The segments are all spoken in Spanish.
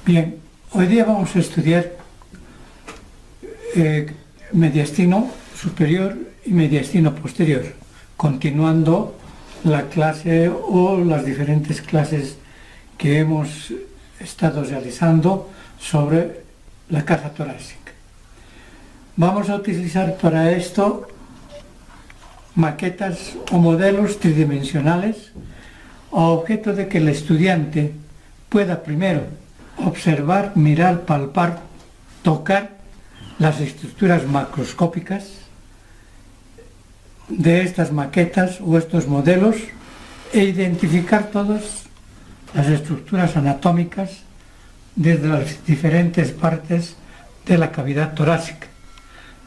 Bien, hoy día vamos a estudiar mediastino superior y mediastino posterior, continuando la clase o las diferentes clases que hemos estado realizando sobre la caja torácica. Vamos a utilizar para esto maquetas o modelos tridimensionales a objeto de que el estudiante pueda primero observar, mirar, palpar, tocar las estructuras macroscópicas de estas maquetas o estos modelos e identificar todas las estructuras anatómicas desde las diferentes partes de la cavidad torácica.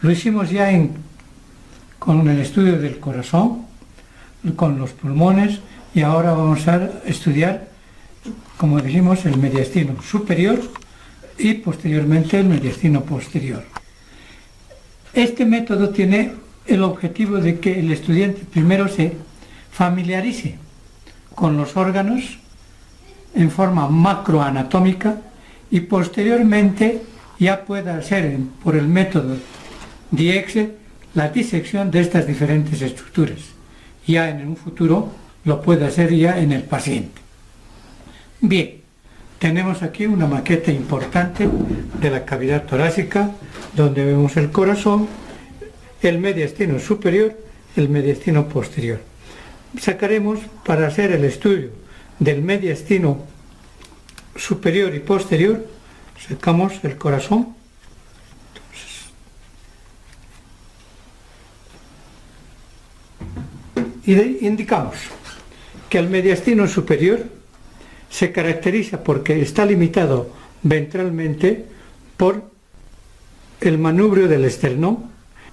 Lo hicimos ya con el estudio del corazón, con los pulmones, y ahora vamos a estudiar, como dijimos, el mediastino superior y posteriormente el mediastino posterior. Este método tiene el objetivo de que el estudiante primero se familiarice con los órganos en forma macroanatómica y posteriormente ya pueda hacer por el método DIEXE la disección de estas diferentes estructuras. Ya en un futuro lo puede hacer ya en el paciente. Bien, tenemos aquí una maqueta importante de la cavidad torácica donde vemos el corazón, el mediastino superior, el mediastino posterior. Sacaremos para hacer el estudio del mediastino superior y posterior, sacamos el corazón. Y indicamos que el mediastino superior se caracteriza porque está limitado ventralmente por el manubrio del esternón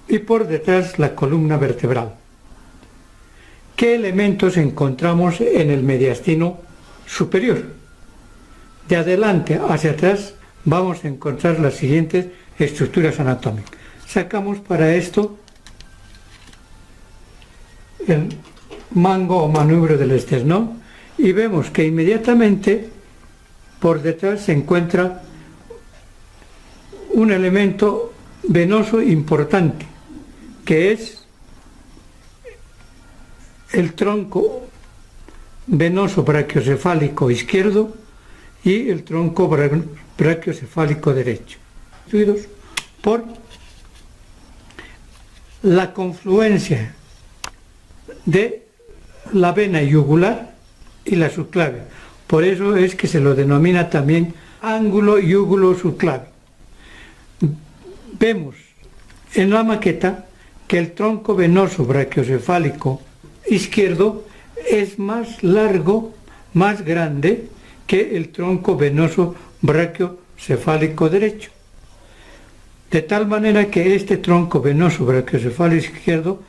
y por detrás la columna vertebral. ¿Qué elementos encontramos en el mediastino superior? De adelante hacia atrás vamos a encontrar las siguientes estructuras anatómicas. Sacamos para esto el mango o manubrio del esternón y vemos que inmediatamente por detrás se encuentra un elemento venoso importante, que es el tronco venoso brachiocefálico izquierdo y el tronco brachiocefálico derecho, constituidos por la confluencia de la vena yugular y la subclavia. Por eso es que se lo denomina también ángulo yugulo-subclavio. Vemos en la maqueta que el tronco venoso brachiocefálico izquierdo es más largo, más grande que el tronco venoso brachiocefálico derecho. De tal manera que este tronco venoso brachiocefálico izquierdo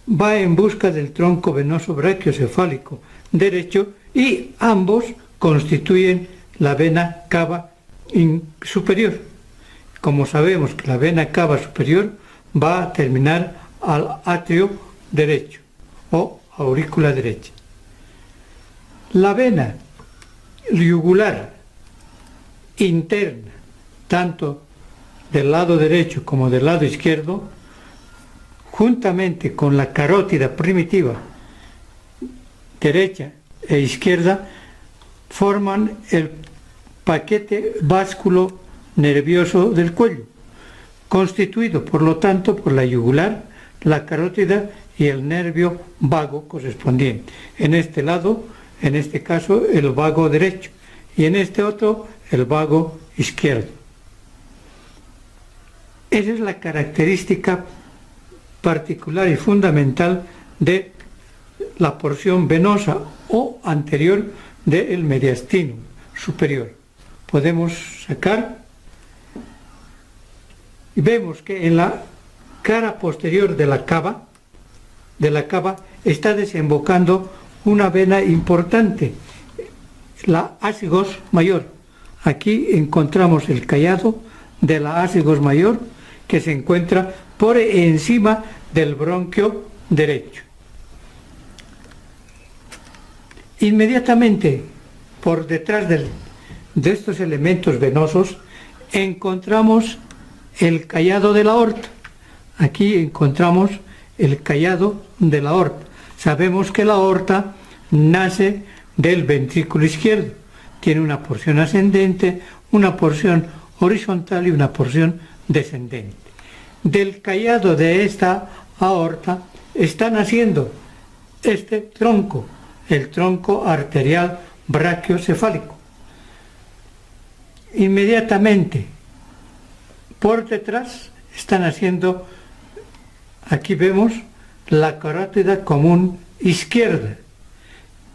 va en busca del tronco venoso brachiocefálico derecho y ambos constituyen la vena cava superior. Como sabemos que la vena cava superior va a terminar al atrio derecho o aurícula derecha. La vena yugular interna, tanto del lado derecho como del lado izquierdo, juntamente con la carótida primitiva derecha e izquierda, forman el paquete básculo nervioso del cuello, constituido por lo tanto por la yugular, la carótida y el nervio vago correspondiente. En este lado, en este caso, el vago derecho y en este otro, el vago izquierdo. Esa es la característica particular y fundamental de la porción venosa o anterior del mediastino superior. Podemos sacar y vemos que en la cara posterior de la cava está desembocando una vena importante, la ásigos mayor. Aquí encontramos el callado de la ásigos mayor que se encuentra por encima del bronquio derecho. Inmediatamente por detrás de estos elementos venosos encontramos el callado de la aorta. Aquí encontramos el callado de la aorta. Sabemos que la aorta nace del ventrículo izquierdo. Tiene una porción ascendente, una porción horizontal y una porción descendente. Del callado de esta aorta está naciendo este tronco, el tronco arterial brachiocefálico. Inmediatamente por detrás está naciendo, aquí vemos la carótida común izquierda,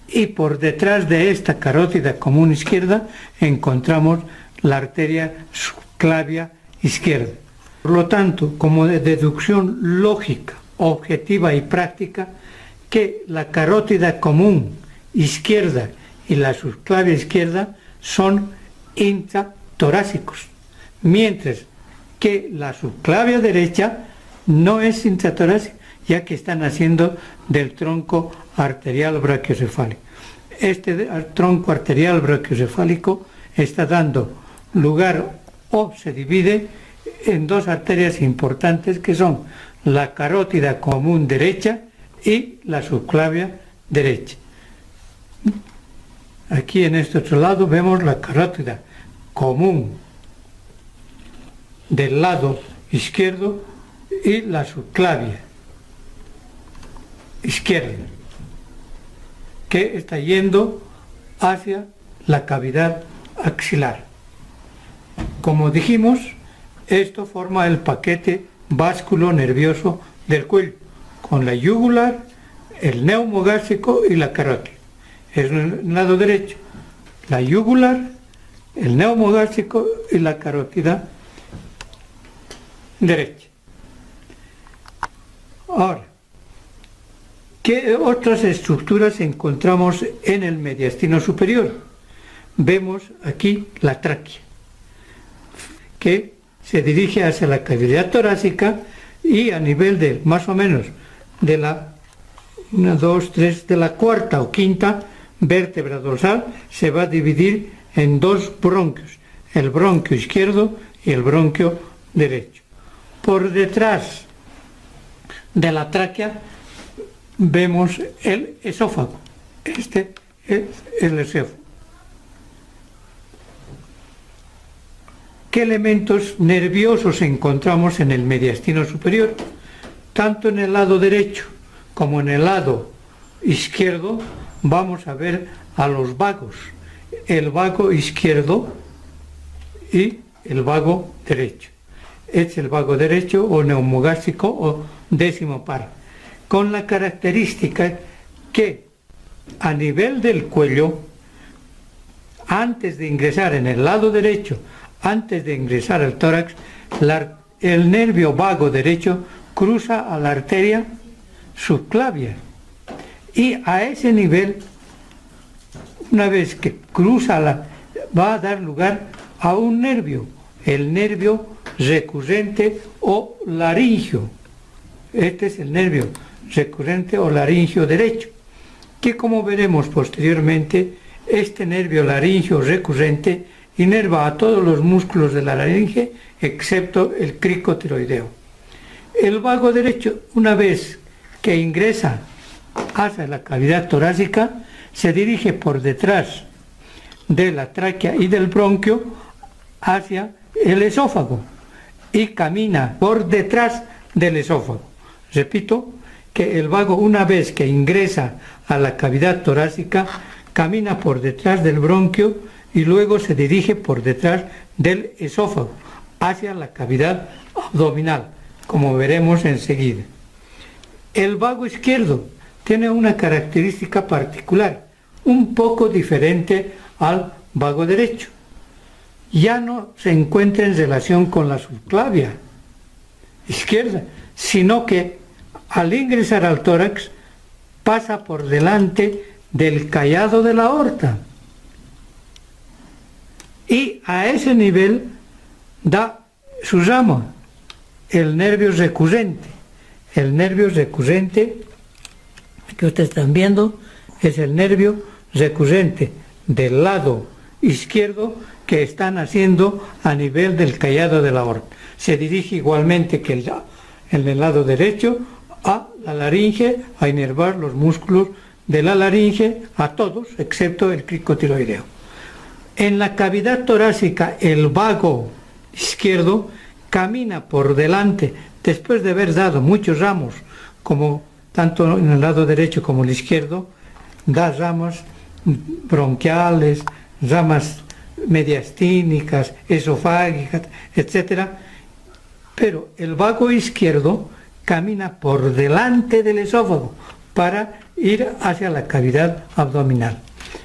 y por detrás de esta carótida común izquierda encontramos la arteria subclavia izquierda. Por lo tanto, como de deducción lógica, objetiva y práctica, que la carótida común izquierda y la subclavia izquierda son intratorácicos, mientras que la subclavia derecha no es intratorácica, ya que está naciendo del tronco arterial brachiocefálico. Este tronco arterial brachiocefálico está dando lugar o se divide en dos arterias importantes que son la carótida común derecha y la subclavia derecha. Aquí en este otro lado vemos la carótida común del lado izquierdo y la subclavia izquierda, que está yendo hacia la cavidad axilar. Como dijimos, esto forma el paquete básculo nervioso del cuello, con la yugular, el neumogástrico y la carótida. Es el lado derecho, la yugular, el neumogástrico y la carótida derecha. Ahora, ¿qué otras estructuras encontramos en el mediastino superior? Vemos aquí la tráquea, que se dirige hacia la cavidad torácica y a nivel de más o menos de la 1, 2, 3, de la cuarta o quinta vértebra dorsal se va a dividir en dos bronquios, el bronquio izquierdo y el bronquio derecho. Por detrás de la tráquea vemos el esófago. Este es el esófago. ¿Qué elementos nerviosos encontramos en el mediastino superior? Tanto en el lado derecho como en el lado izquierdo vamos a ver a los vagos, el vago izquierdo y el vago derecho. Es el vago derecho o neumogástrico o décimo par, con la característica que a nivel del cuello, antes de ingresar en el lado derecho, antes de ingresar al tórax, el nervio vago derecho cruza a la arteria subclavia, y a ese nivel, una vez que cruza va a dar lugar a un nervio, el nervio recurrente o laringio. Este es el nervio recurrente o laringio derecho, que como veremos posteriormente, este nervio laringio recurrente inerva a todos los músculos de la laringe excepto el cricotiroideo. El vago derecho, una vez que ingresa hacia la cavidad torácica, se dirige por detrás de la tráquea y del bronquio hacia el esófago y camina por detrás del esófago. Repito que el vago, una vez que ingresa a la cavidad torácica, camina por detrás del bronquio y luego se dirige por detrás del esófago hacia la cavidad abdominal, como veremos enseguida. El vago izquierdo tiene una característica particular, un poco diferente al vago derecho. Ya no se encuentra en relación con la subclavia izquierda, sino que al ingresar al tórax pasa por delante del callado de la aorta. Y a ese nivel da su ramo, el nervio recurrente. El nervio recurrente que ustedes están viendo es el nervio recurrente del lado izquierdo que está naciendo a nivel del callado de la aorta. Se dirige igualmente que en el lado derecho a la laringe, a inervar los músculos de la laringe, a todos, excepto el cricotiroideo. En la cavidad torácica, el vago izquierdo camina por delante, después de haber dado muchos ramos, como tanto en el lado derecho como el izquierdo, da ramas bronquiales, ramas mediastínicas, esofágicas, etc. Pero el vago izquierdo camina por delante del esófago para ir hacia la cavidad abdominal.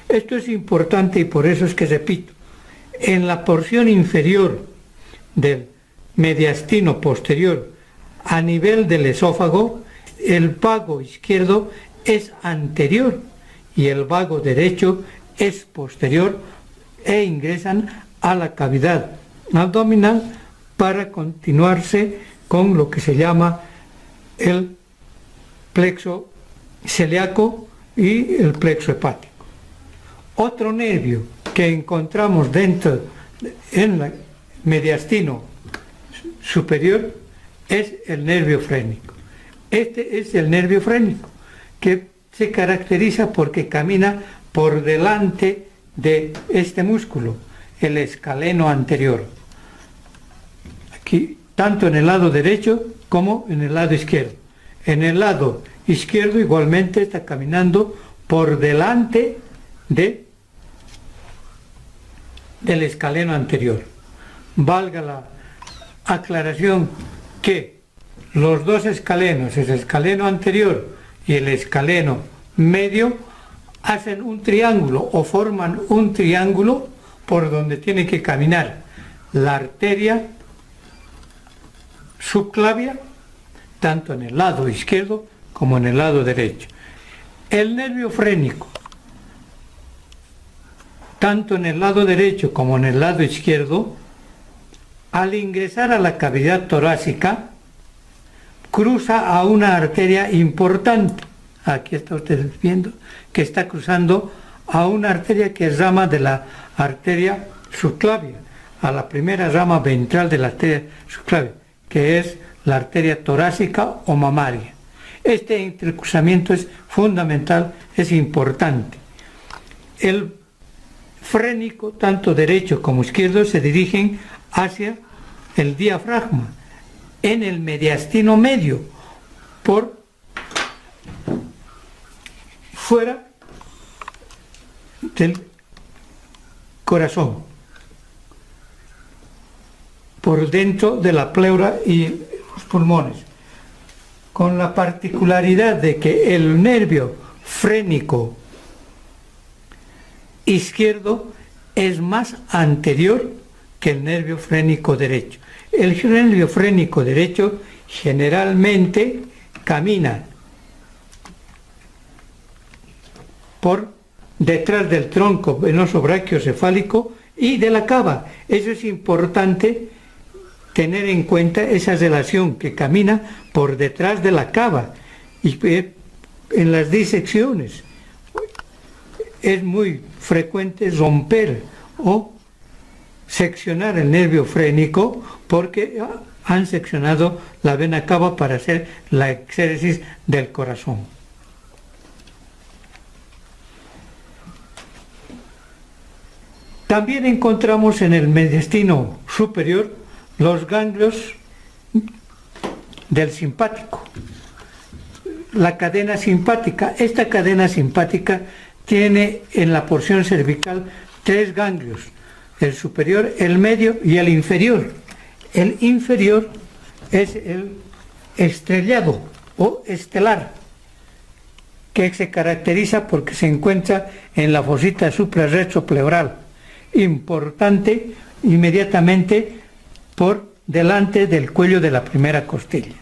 Esto es importante y por eso es que repito, en la porción inferior del mediastino posterior a nivel del esófago, el vago izquierdo es anterior y el vago derecho es posterior e ingresan a la cavidad abdominal para continuarse con lo que se llama el plexo celíaco y el plexo hepático. Otro nervio que encontramos dentro en el mediastino superior es el nervio frénico. Este es el nervio frénico que se caracteriza porque camina por delante de este músculo, el escaleno anterior. Aquí, tanto en el lado derecho como en el lado izquierdo. En el lado izquierdo igualmente está caminando por delante del escaleno anterior. Valga la aclaración que los dos escalenos, el escaleno anterior y el escaleno medio, hacen un triángulo o forman un triángulo por donde tiene que caminar la arteria subclavia, tanto en el lado izquierdo como en el lado derecho. El nervio frénico, tanto en el lado derecho como en el lado izquierdo, al ingresar a la cavidad torácica, cruza a una arteria importante. Aquí está usted viendo que está cruzando a una arteria que es rama de la arteria subclavia, a la primera rama ventral de la arteria subclavia, que es la arteria torácica o mamaria. Este intercruzamiento es fundamental, es importante. El frénico, tanto derecho como izquierdo, se dirigen hacia el diafragma, en el mediastino medio, por fuera del corazón, por dentro de la pleura y los pulmones, con la particularidad de que el nervio frénico izquierdo es más anterior que el nervio frénico derecho. El nervio frénico derecho generalmente camina por detrás del tronco venoso brachiocefálico y de la cava. Eso es importante tener en cuenta, esa relación que camina por detrás de la cava. Y en las disecciones es muy frecuente romper o seccionar el nervio frénico porque han seccionado la vena cava para hacer la exéresis del corazón. También encontramos en el mediastino superior los ganglios del simpático, la cadena simpática. Esta cadena simpática tiene en la porción cervical 3 ganglios, el superior, el medio y el inferior. El inferior es el estrellado o estelar, que se caracteriza porque se encuentra en la fosita suprarretropleural, importante inmediatamente por delante del cuello de la primera costilla.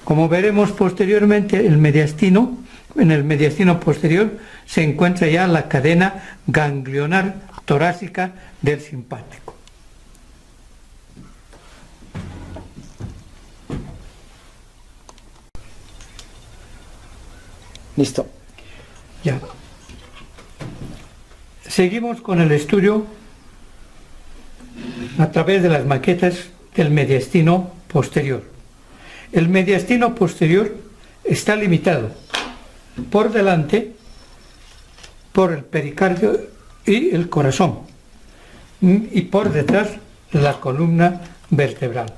Como veremos posteriormente, en el mediastino posterior se encuentra ya la cadena ganglionar torácica del simpático. Listo. Ya. Seguimos con el estudio a través de las maquetas del mediastino posterior. El mediastino posterior está limitado por delante por el pericardio y el corazón, y por detrás la columna vertebral.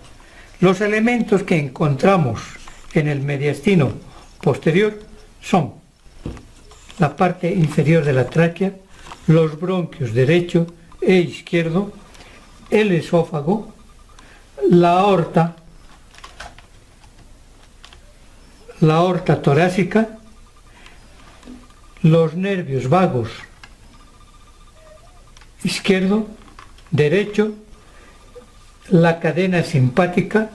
Los elementos que encontramos en el mediastino posterior son la parte inferior de la tráquea, los bronquios derecho e izquierdo, el esófago, la aorta torácica, los nervios vagos izquierdo, derecho, la cadena simpática,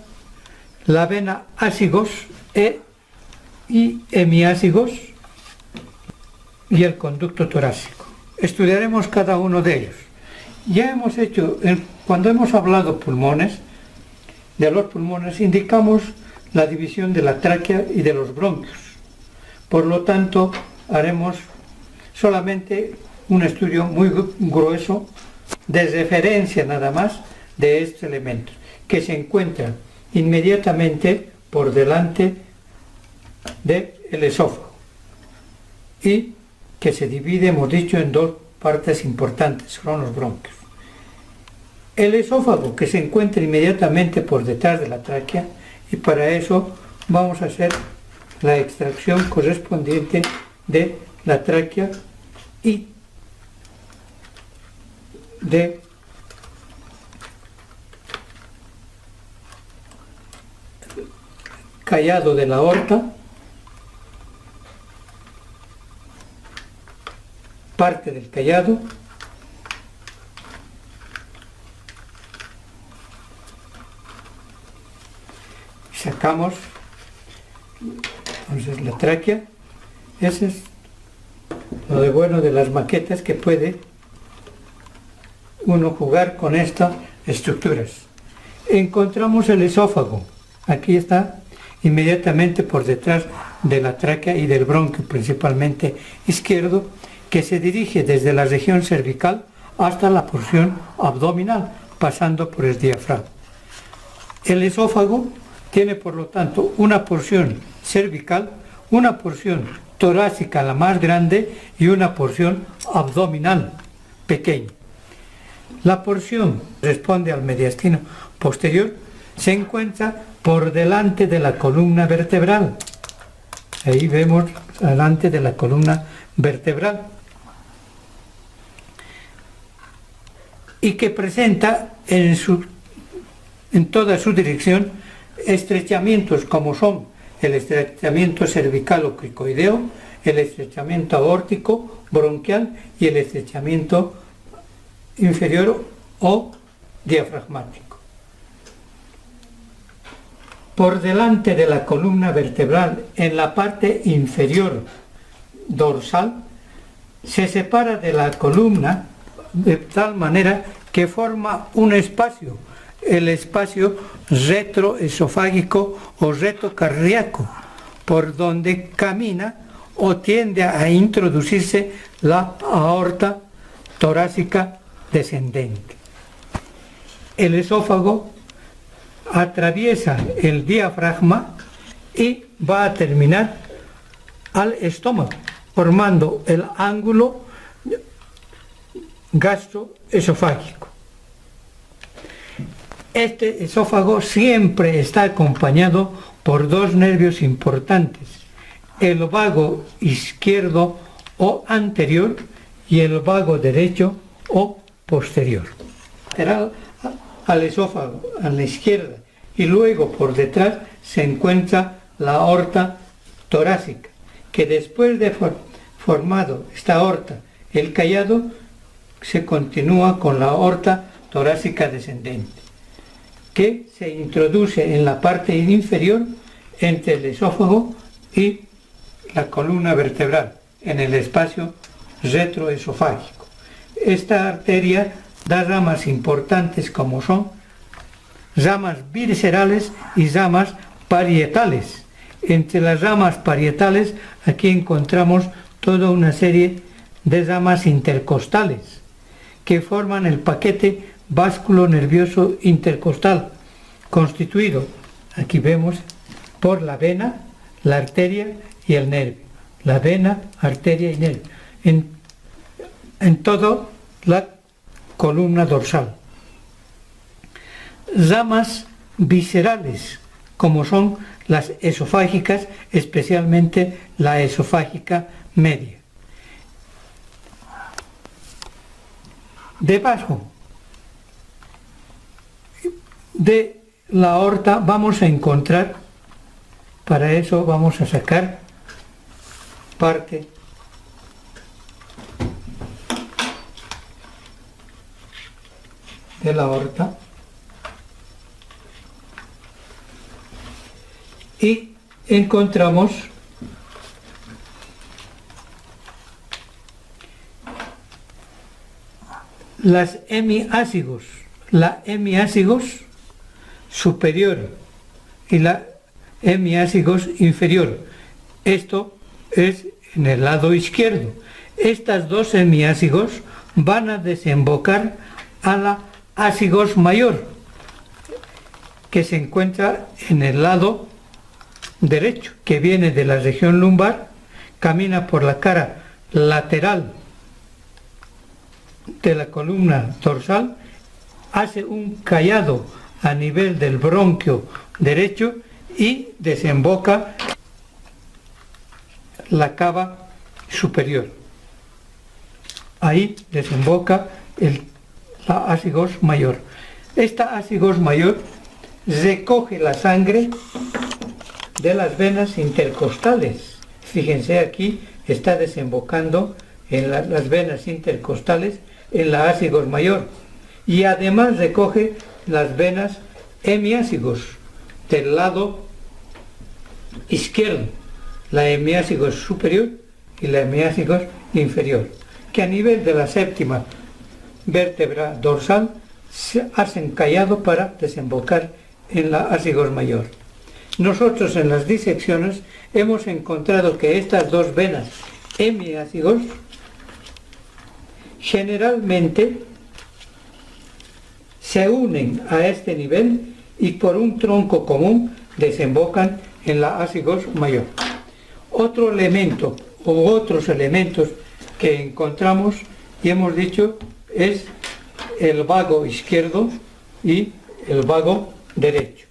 la vena ásigos y hemiásigos y el conducto torácico. Estudiaremos cada uno de ellos. Ya hemos hecho, cuando hemos hablado de los pulmones, indicamos la división de la tráquea y de los bronquios. Por lo tanto, haremos solamente un estudio muy grueso de referencia nada más de estos elementos, que se encuentran inmediatamente por delante del esófago y que se divide, hemos dicho, en dos partes importantes, son los bronquios. El esófago, que se encuentra inmediatamente por detrás de la tráquea, y para eso vamos a hacer la extracción correspondiente de la tráquea y de callado de la aorta, parte del callado, sacamos entonces la tráquea. Ese es lo de bueno de las maquetas, que puede uno jugar con estas estructuras. Encontramos el esófago, aquí está inmediatamente por detrás de la tráquea y del bronquio, principalmente izquierdo, que se dirige desde la región cervical hasta la porción abdominal, pasando por el diafragma. El esófago tiene, por lo tanto, una porción cervical, una porción torácica, la más grande, y una porción abdominal pequeña. La porción que responde al mediastino posterior se encuentra por delante de la columna vertebral. Ahí vemos delante de la columna vertebral. Y que presenta en toda su dirección estrechamientos, como son el estrechamiento cervical o cricoideo, el estrechamiento aórtico, bronquial y el estrechamiento inferior o diafragmático. Por delante de la columna vertebral, en la parte inferior dorsal, se separa de la columna de tal manera que forma un espacio, el espacio retroesofágico o retrocardíaco, por donde camina o tiende a introducirse la aorta torácica descendente. El esófago atraviesa el diafragma y va a terminar al estómago, formando el ángulo gastroesofágico. Este esófago siempre está acompañado por dos nervios importantes, el vago izquierdo o anterior y el vago derecho o posterior. Al esófago, a la izquierda, y luego por detrás se encuentra la aorta torácica, que después de formado esta aorta, el callado, se continúa con la aorta torácica descendente, que se introduce en la parte inferior entre el esófago y la columna vertebral, en el espacio retroesofágico. Esta arteria da ramas importantes, como son ramas viscerales y ramas parietales. Entre las ramas parietales aquí encontramos toda una serie de ramas intercostales, que forman el paquete básculo nervioso intercostal, constituido, aquí vemos, por la vena, la arteria y el nervio. La vena, arteria y nervio. En toda la columna dorsal. Ramas viscerales, como son las esofágicas, especialmente la esofágica media. Debajo de la aorta vamos a encontrar, para eso vamos a sacar parte de la aorta y encontramos las hemiásigos, la hemiásigos superior y la hemiásigos inferior. Esto es en el lado izquierdo. Estas dos hemiásigos van a desembocar a la ásigos mayor, que se encuentra en el lado derecho, que viene de la región lumbar, camina por la cara lateral de la columna dorsal, hace un callado a nivel del bronquio derecho y desemboca la cava superior. Ahí desemboca la ásigos mayor. Esta ásigos mayor recoge la sangre de las venas intercostales. Fíjense, aquí está desembocando en las venas intercostales en la ásigos mayor, y además recoge las venas hemiásigos del lado izquierdo, la hemiásigos superior y la hemiásigos inferior, que a nivel de la séptima vértebra dorsal se hacen callado para desembocar en la ásigos mayor. Nosotros en las disecciones hemos encontrado que estas dos venas hemiásigos generalmente se unen a este nivel y por un tronco común desembocan en la ásigos mayor. Otro elemento o otros elementos que encontramos y hemos dicho es el vago izquierdo y el vago derecho.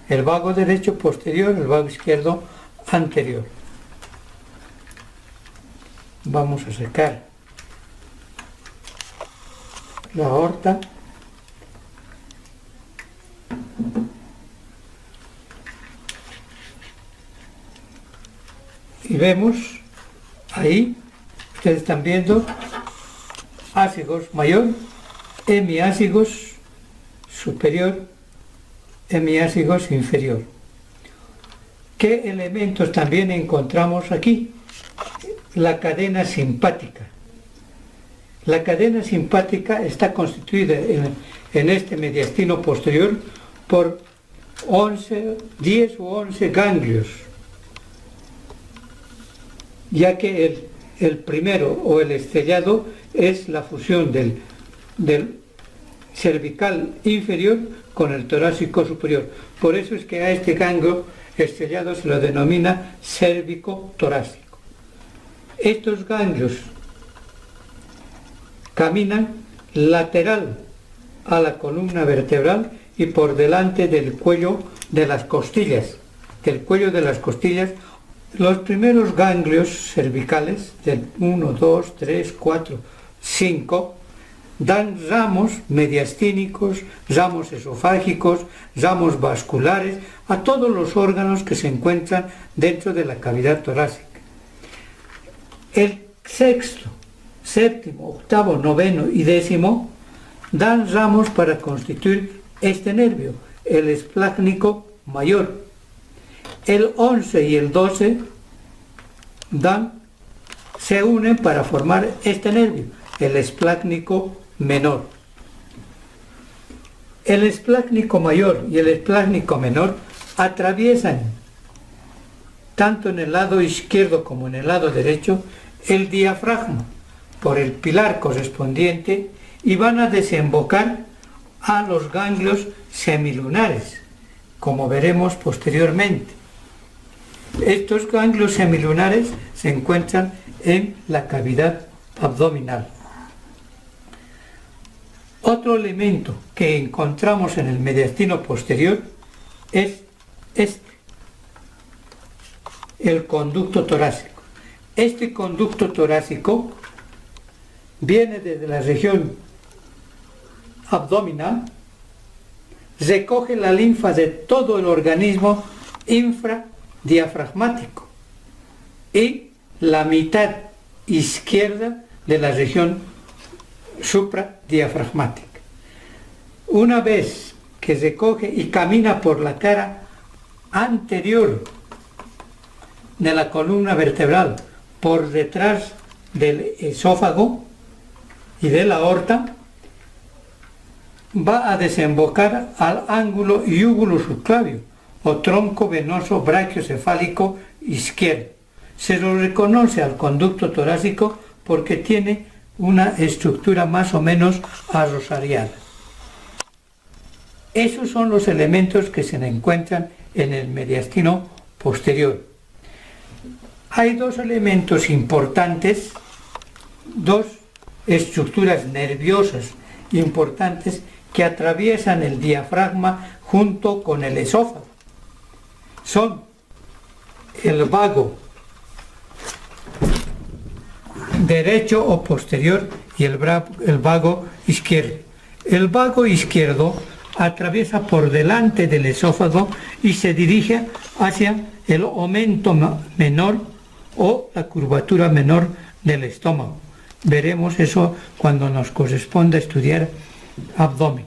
El vago derecho posterior, el vago izquierdo anterior. Vamos a sacar la aorta. Y vemos ahí, ustedes están viendo, ásigos mayor, hemiásigos superior, hemiásigos inferior. ¿Qué elementos también encontramos aquí? La cadena simpática. La cadena simpática está constituida en este mediastino posterior por 10 u 11 ganglios, ya que el primero o el estrellado es la fusión del cervical inferior con el torácico superior. Por eso es que a este ganglio estrellado se lo denomina cérvico-torácico. Estos ganglios caminan lateral a la columna vertebral y por delante del cuello de las costillas. Del cuello de las costillas, los primeros ganglios cervicales, del 1, 2, 3, 4, 5, dan ramos mediastínicos, ramos esofágicos, ramos vasculares, a todos los órganos que se encuentran dentro de la cavidad torácica. El sexto, séptimo, octavo, noveno y décimo dan ramos para constituir este nervio, el esplácnico mayor. El 11 y el 12 se unen para formar este nervio, el esplácnico menor. El esplácnico mayor y el esplácnico menor atraviesan, tanto en el lado izquierdo como en el lado derecho, el diafragma por el pilar correspondiente y van a desembocar a los ganglios semilunares, como veremos posteriormente. Estos ganglios semilunares se encuentran en la cavidad abdominal. Otro elemento que encontramos en el mediastino posterior es el conducto torácico. Este conducto torácico viene desde la región abdominal, recoge la linfa de todo el organismo infradiafragmático y la mitad izquierda de la región supradiafragmática. Una vez que recoge y camina por la cara anterior de la columna vertebral, por detrás del esófago y de la aorta, va a desembocar al ángulo iúgulo subclavio o tronco venoso brachiocefálico izquierdo. Se lo reconoce al conducto torácico porque tiene una estructura más o menos arrosariada. Esos son los elementos que se encuentran en el mediastino posterior. Hay dos elementos importantes, dos estructuras nerviosas importantes que atraviesan el diafragma junto con el esófago. Son el vago derecho o posterior y el vago izquierdo. El vago izquierdo atraviesa por delante del esófago y se dirige hacia el aumento menor o la curvatura menor del estómago. Veremos eso cuando nos corresponda estudiar abdomen.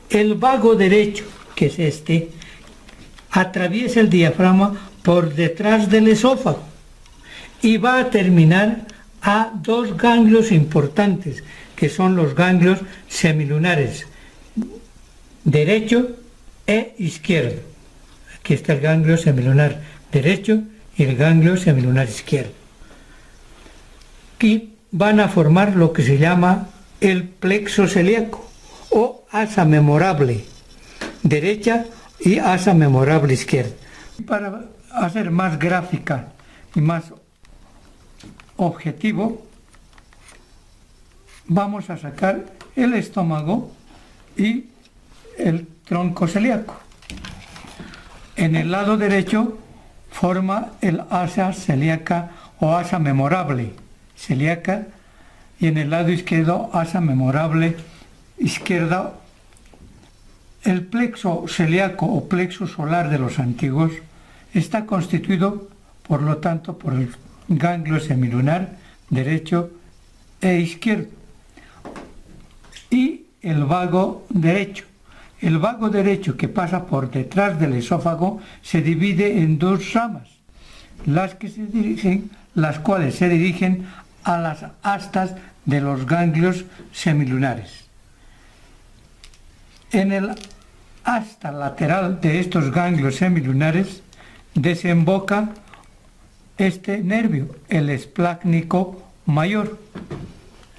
El vago derecho, que es este, atraviesa el diafragma por detrás del esófago y va a terminar a dos ganglios importantes, que son los ganglios semilunares, derecho e izquierdo. Aquí está el ganglio semilunar derecho y el ganglio semilunar izquierdo. Aquí van a formar lo que se llama el plexo celíaco o asa memorable derecha y asa memorable izquierda. Para hacer más gráfica y más objetivo, vamos a sacar el estómago y el tronco celíaco. En el lado derecho forma el asa celíaca o asa memorable celíaca y en el lado izquierdo asa memorable izquierda. El plexo celíaco o plexo solar de los antiguos está constituido, por lo tanto, por el ganglio semilunar derecho e izquierdo y el vago derecho. El vago derecho, que pasa por detrás del esófago, se divide en dos ramas, las cuales se dirigen a las astas de los ganglios semilunares. En el asta lateral de estos ganglios semilunares desemboca este nervio, el esplácnico mayor.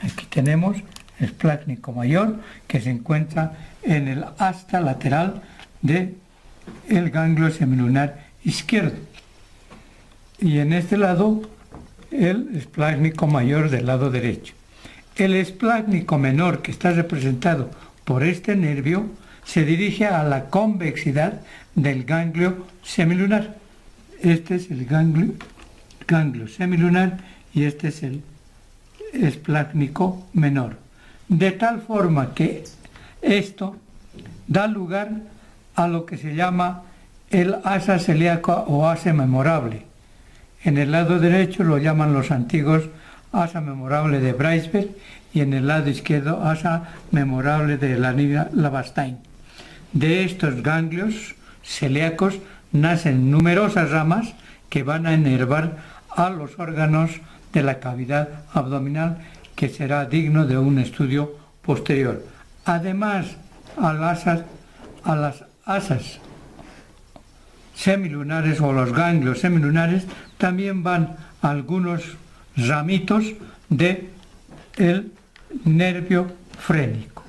Aquí tenemos el esplácnico mayor que se encuentra en el asta lateral del ganglio semilunar izquierdo. Y en este lado, el esplácnico mayor del lado derecho. El esplácnico menor, que está representado por este nervio, se dirige a la convexidad del ganglio semilunar. Este es el ganglio semilunar y este es el esplácnico menor. De tal forma que esto da lugar a lo que se llama el asa celíaca o asa memorable. En el lado derecho lo llaman los antiguos asa memorable de Breisberg y en el lado izquierdo asa memorable de Lavastein. De estos ganglios celíacos nacen numerosas ramas que van a enervar a los órganos de la cavidad abdominal, que será digno de un estudio posterior. Además, a las asas semilunares o los ganglios semilunares también van algunos ramitos del nervio frénico.